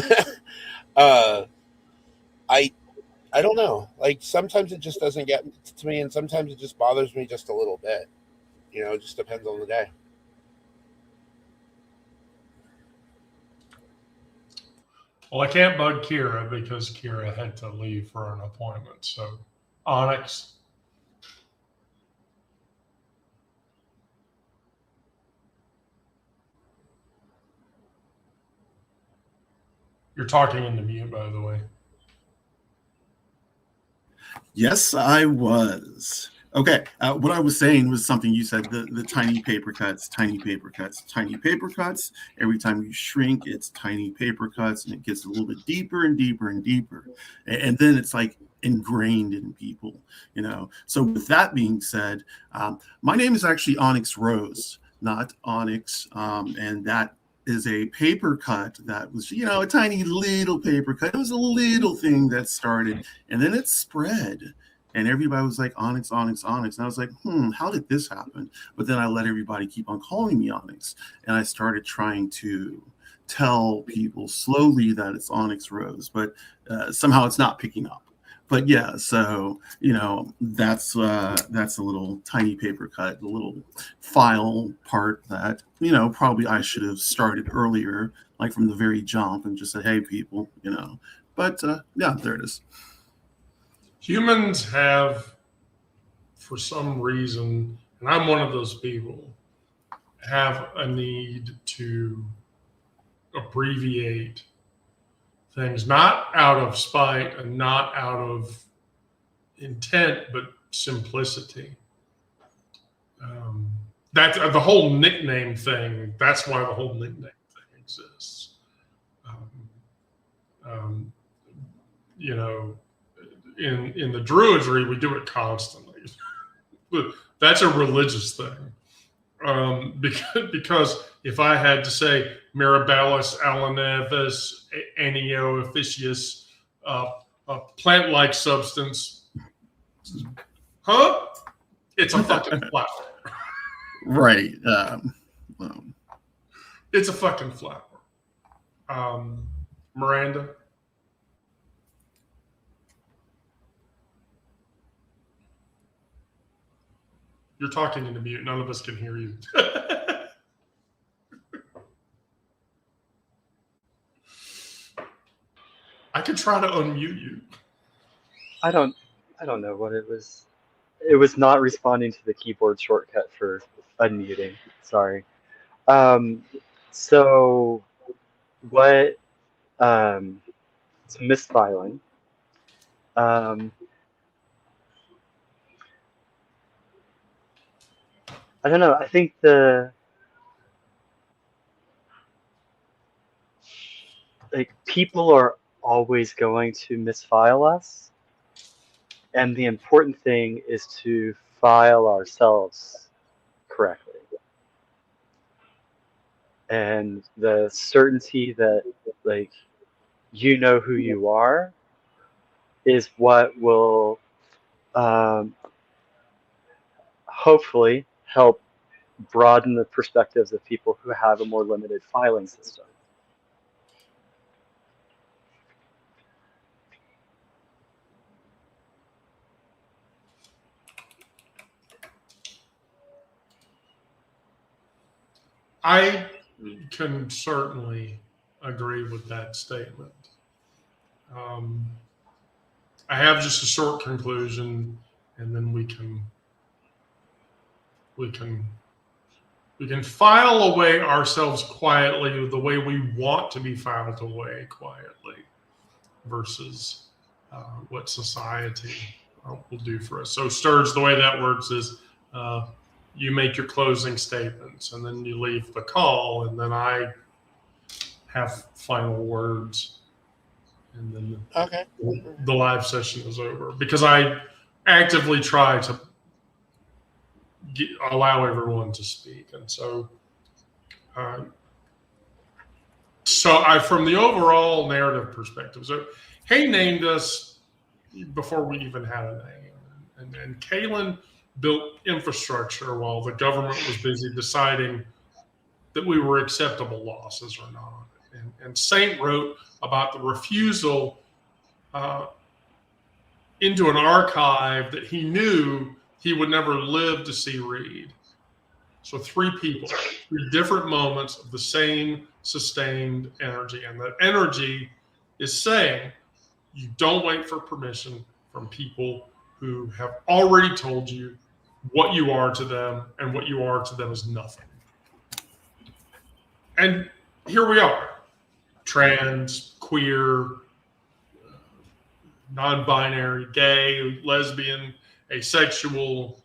don't know. Like sometimes it just doesn't get to me, and sometimes it just bothers me just a little bit. It just depends on the day. Well, I can't bug Kira because Kira had to leave for an appointment. So, Onyx. You're talking in the mute, by the way. Yes, I was. Okay, what I was saying was something you said, the tiny paper cuts, tiny paper cuts, tiny paper cuts. Every time you shrink, it's tiny paper cuts, and it gets a little bit deeper and deeper and deeper. And then it's like ingrained in people, So with that being said, my name is actually Onyx Rose, not Onyx, and that is a paper cut that was, a tiny little paper cut. It was a little thing that started, and then it spread. And everybody was like, Onyx, Onyx, Onyx. And I was like, how did this happen? But then I let everybody keep on calling me Onyx. And I started trying to tell people slowly that it's Onyx Rose. But somehow it's not picking up. But yeah, so, that's a little tiny paper cut, a little file part that, probably I should have started earlier, like from the very jump and just said, hey, people, But yeah, there it is. Humans have, for some reason, and I'm one of those people, have a need to abbreviate things, not out of spite and not out of intent, but simplicity. That's the whole nickname thing. That's why the whole nickname thing exists. In the Druidry, we do it constantly. That's a religious thing. Because if I had to say Mirabilis, Alanevis, Anio officius, plant-like substance, it's a fucking flower. Right. It's a fucking flower. Miranda? You're talking in the mute. None of us can hear you. I could try to unmute you. I don't know what it was. It was not responding to the keyboard shortcut for unmuting. Sorry. So what It's misfiling. I don't know. I think people are always going to misfile us, and the important thing is to file ourselves correctly. And the certainty that you know who you are is what will hopefully help broaden the perspectives of people who have a more limited filing system. I can certainly agree with that statement. I have just a short conclusion, and then we can file away ourselves quietly the way we want to be filed away quietly, versus what society will do for us. So, Sturge, the way that works is you make your closing statements, and then you leave the call, and then I have final words, and then the live session is over, because I actively try to allow everyone to speak. And so from the overall narrative perspective, so Hay named us before we even had a name, and Kalen built infrastructure while the government was busy deciding that we were acceptable losses or not. And Saint wrote about the refusal into an archive that he knew he would never live to see read. So 3 people, 3 different moments of the same sustained energy. And that energy is saying, you don't wait for permission from people who have already told you what you are to them, and what you are to them is nothing. And here we are, trans, queer, non-binary, gay, lesbian, asexual,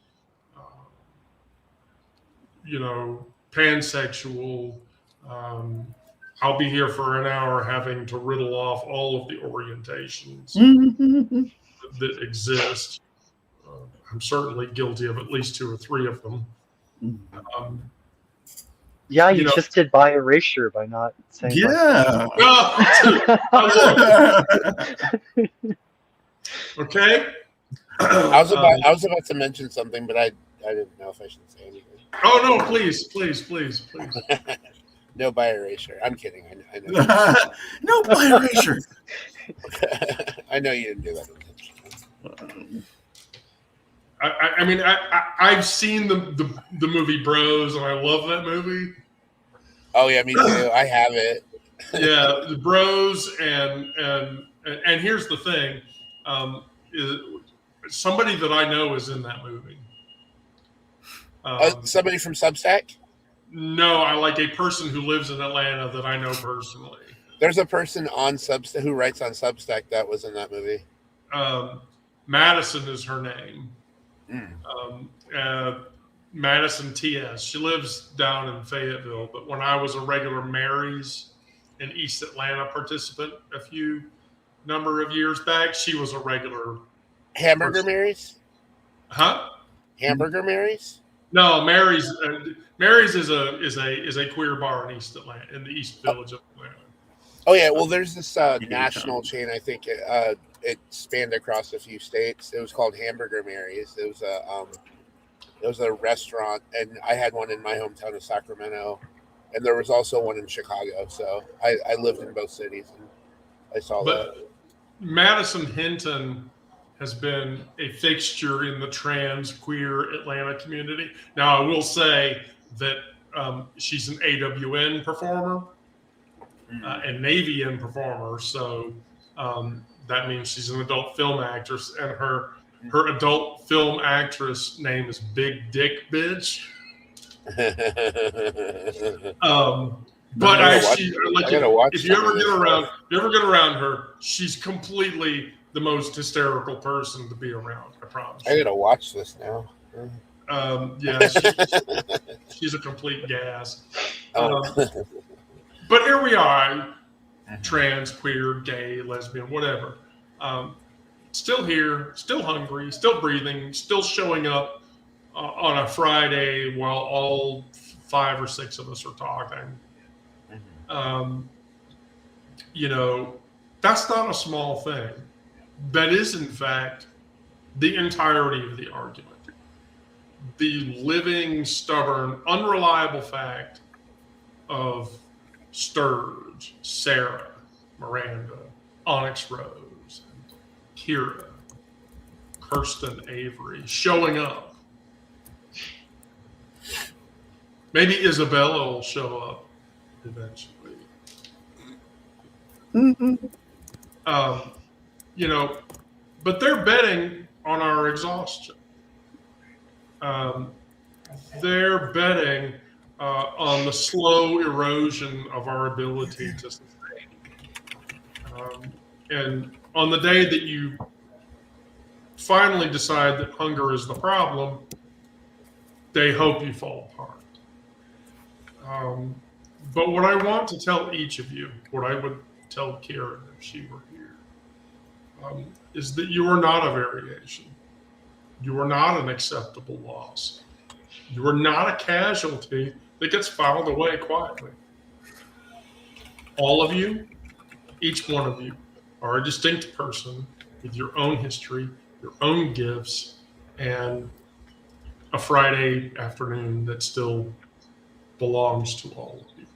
pansexual. I'll be here for an hour having to riddle off all of the orientations that exist. I'm certainly guilty of at least 2 or 3 of them. You just did by erasure by not saying. Yeah. Okay. I was about to mention something, but I didn't know if I should say anything. Oh no! Please. No by erasure. I'm kidding. I know. No by erasure. I know you didn't do that. I mean, I've seen the movie Bros, and I love that movie. Oh yeah, me too. I have it. Yeah, the Bros, and here's the thing, is somebody that I know is in that movie. Somebody from Substack? No, I like a person who lives in Atlanta that I know personally. There's a person on Substack who writes on Substack that was in that movie. Madison is her name. Madison T.S. She lives down in Fayetteville, but when I was a regular Mary's in East Atlanta participant a few number of years back, she was a regular Hamburger Mary's? Huh? Hamburger Mary's? No, Mary's is a queer bar in East Atlanta, in the East Village of Atlanta. Oh yeah, well there's this national chain. I think it spanned across a few states. It was called Hamburger Mary's. It was a restaurant, and I had one in my hometown of Sacramento, and there was also one in Chicago. So I lived in both cities, and I saw that. Madison Hinton has been a fixture in the trans queer Atlanta community. Now, I will say that she's an AWN performer and Navian performer, so that means she's an adult film actress, and her adult film actress name is Big Dick Bitch. But I I gotta watch- see, I like, gotta watch if you some ever of get this around, stuff. you ever get around her, she's completely the most hysterical person to be around. I promise. I gotta watch this now. Yeah, she's a complete gas. Oh. But here we are, trans, queer, gay, lesbian, whatever. Still here, still hungry, still breathing, still showing up on a Friday while all 5 or 6 of us are talking. You know, that's not a small thing. That is, in fact, the entirety of the argument. The living, stubborn, unreliable fact of Sturge, Sarah, Miranda, Onyx Rose, and Kira, Kirsten Avery showing up. Maybe Isabella will show up eventually. You know, but they're betting on our exhaustion. They're betting on the slow erosion of our ability to sustain. And on the day that you finally decide that hunger is the problem, they hope you fall apart. But what I want to tell each of you, what I would tell Karen if she were here, is that you are not a variation. You are not an acceptable loss. You are not a casualty that gets filed away quietly. All of you, each one of you, are a distinct person with your own history, your own gifts, and a Friday afternoon that still belongs to all of you.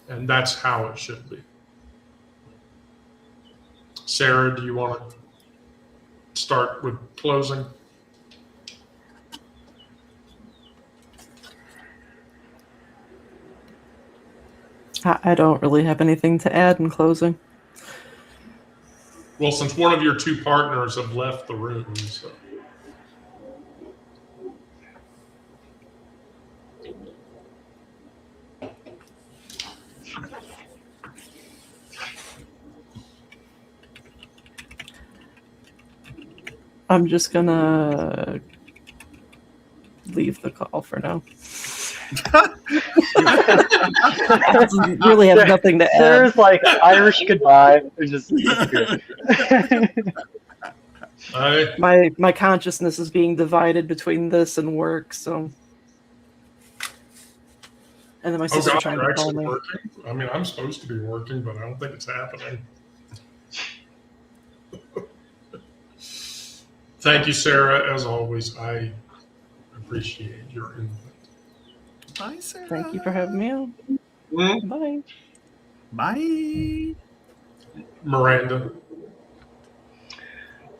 And that's how it should be. Sarah, do you want to start with closing? I don't really have anything to add in closing. Well, since one of your 2 partners have left the room, so. I'm just gonna leave the call for now. Really have nothing to add. Sarah's like Irish goodbye. And just disappeared. My consciousness is being divided between this and work, so. And then my sister God, trying you're to call actually me. working? I mean, I'm supposed to be working, but I don't think it's happening. Thank you, Sarah. As always, I appreciate your input. Bye, Sarah. Thank you for having me on. Bye. Bye. Miranda.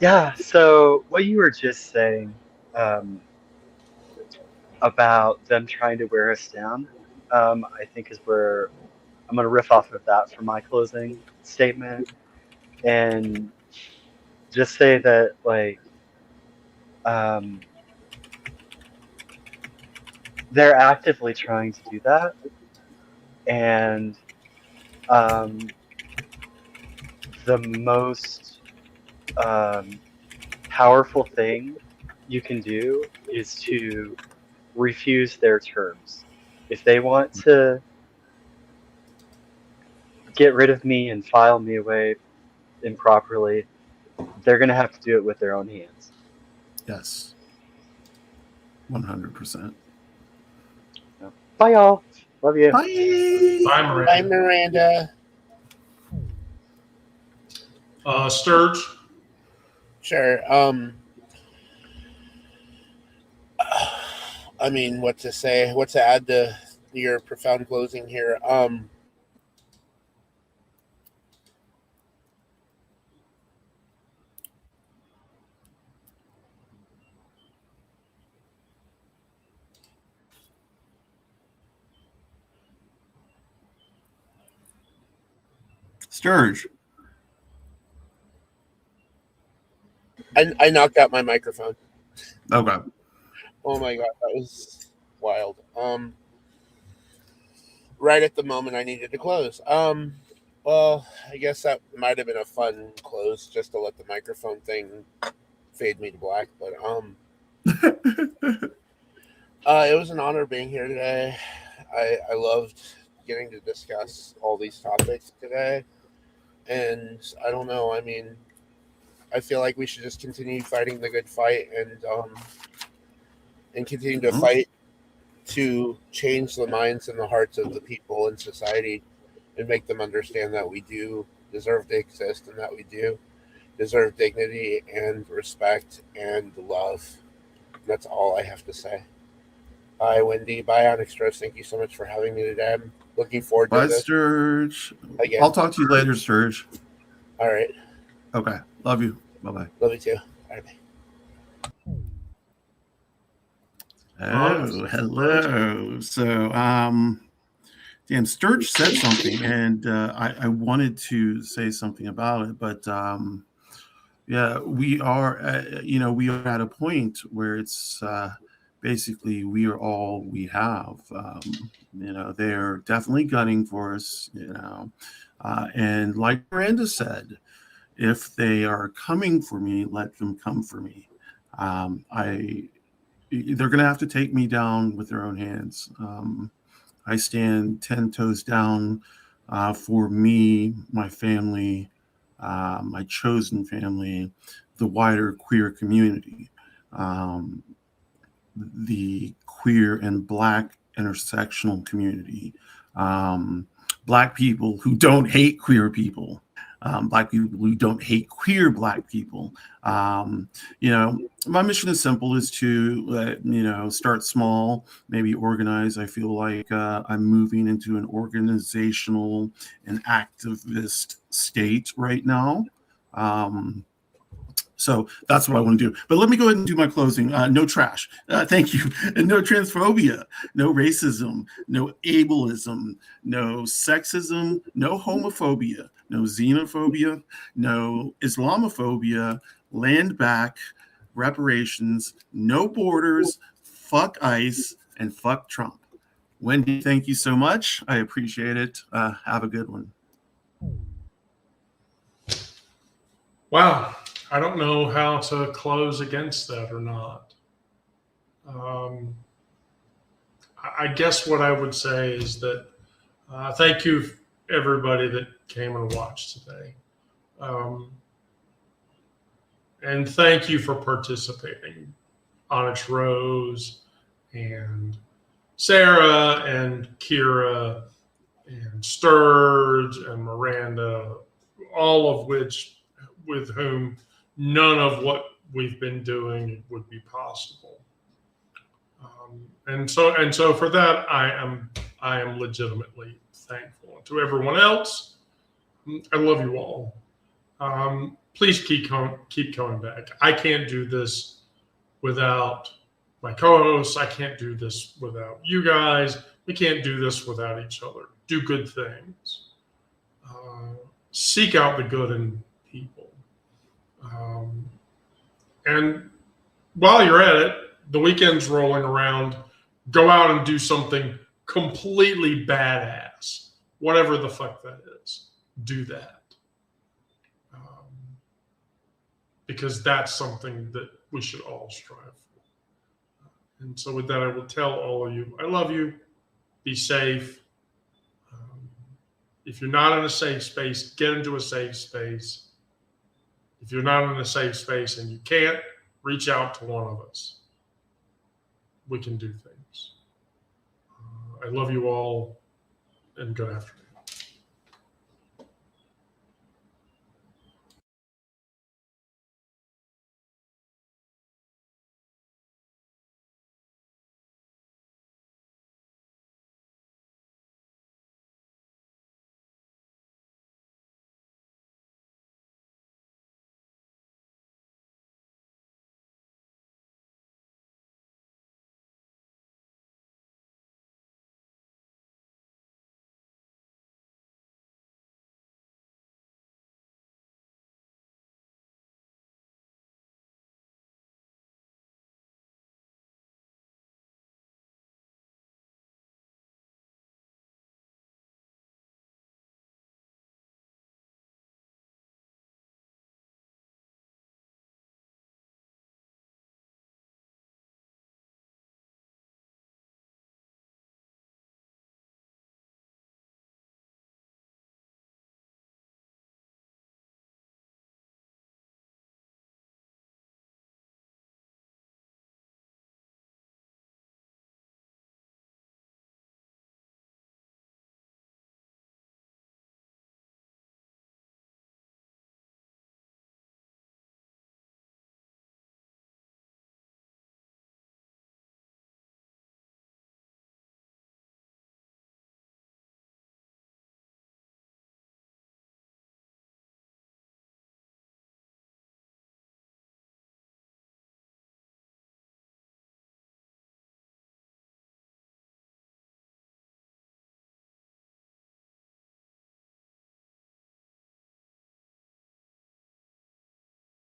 Yeah, so what you were just saying about them trying to wear us down, I think is where I'm going to riff off of that for my closing statement and just say that, like, they're actively trying to do that. And the most powerful thing you can do is to refuse their terms. If they want to get rid of me and file me away improperly, they're going to have to do it with their own hands. Yes. 100%. Bye, y'all. Love you. Bye. Bye, Miranda. Bye, Miranda. Sturge. Sure. I mean, what to say? What to add to your profound closing here? Sturge. I knocked out my microphone. Okay. Oh my god, that was wild. right at the moment I needed to close. Well, I guess that might have been a fun close just to let the microphone thing fade me to black. But it was an honor being here today. I loved getting to discuss all these topics today. And I don't know, I mean, I feel like we should just continue fighting the good fight and continue to fight to change the minds and the hearts of the people in society and make them understand that we do deserve to exist and that we do deserve dignity and respect and love. That's all I have to say. Bye, Wendy. Bye, Onyxtros. Thank you so much for having me today. I'm looking forward to Bye, this Sturge. again. I'll talk to you later, Sturge. All right. Okay. Love you. Bye-bye. Love you too. Bye. Oh, hello. So, damn, Sturge said something, and I wanted to say something about it, but yeah, we are, we are at a point where it's basically we are all we have. They're definitely gunning for us, and like Miranda said, if they are coming for me, let them come for me. They're going to have to take me down with their own hands. I stand 10 toes down for me, my family, my chosen family, the wider queer community, the queer and Black intersectional community, Black people who don't hate queer people. Black people who don't hate queer Black people. My mission is simple: is to start small, maybe organize. I feel like I'm moving into an organizational and activist state right now. So that's what I want to do. But let me go ahead and do my closing. No trash. Thank you. And no transphobia, no racism, no ableism, no sexism, no homophobia, no xenophobia, no Islamophobia, land back, reparations, no borders, fuck ICE, and fuck Trump. Wendy, thank you so much. I appreciate it. Have a good one. Wow. I don't know how to close against that or not. I guess what I would say is that thank you, everybody that came and watched today. And thank you for participating. Onyx Rose and Sarah and Kira and Sturge and Miranda, all of which with whom none of what we've been doing would be possible. And so for that, I am legitimately thankful. And to everyone else, I love you all. Please keep coming back. I can't do this without my co-hosts. I can't do this without you guys. We can't do this without each other. Do good things. Seek out the good in people. And while you're at it, the weekend's rolling around. Go out and do something completely badass. Whatever the fuck that is. Do that. Because that's something that we should all strive for. And so with that, I will tell all of you, I love you. Be safe. If you're not in a safe space, get into a safe space. If you're not in a safe space and you can't, reach out to one of us. We can do things. I love you all, and good afternoon.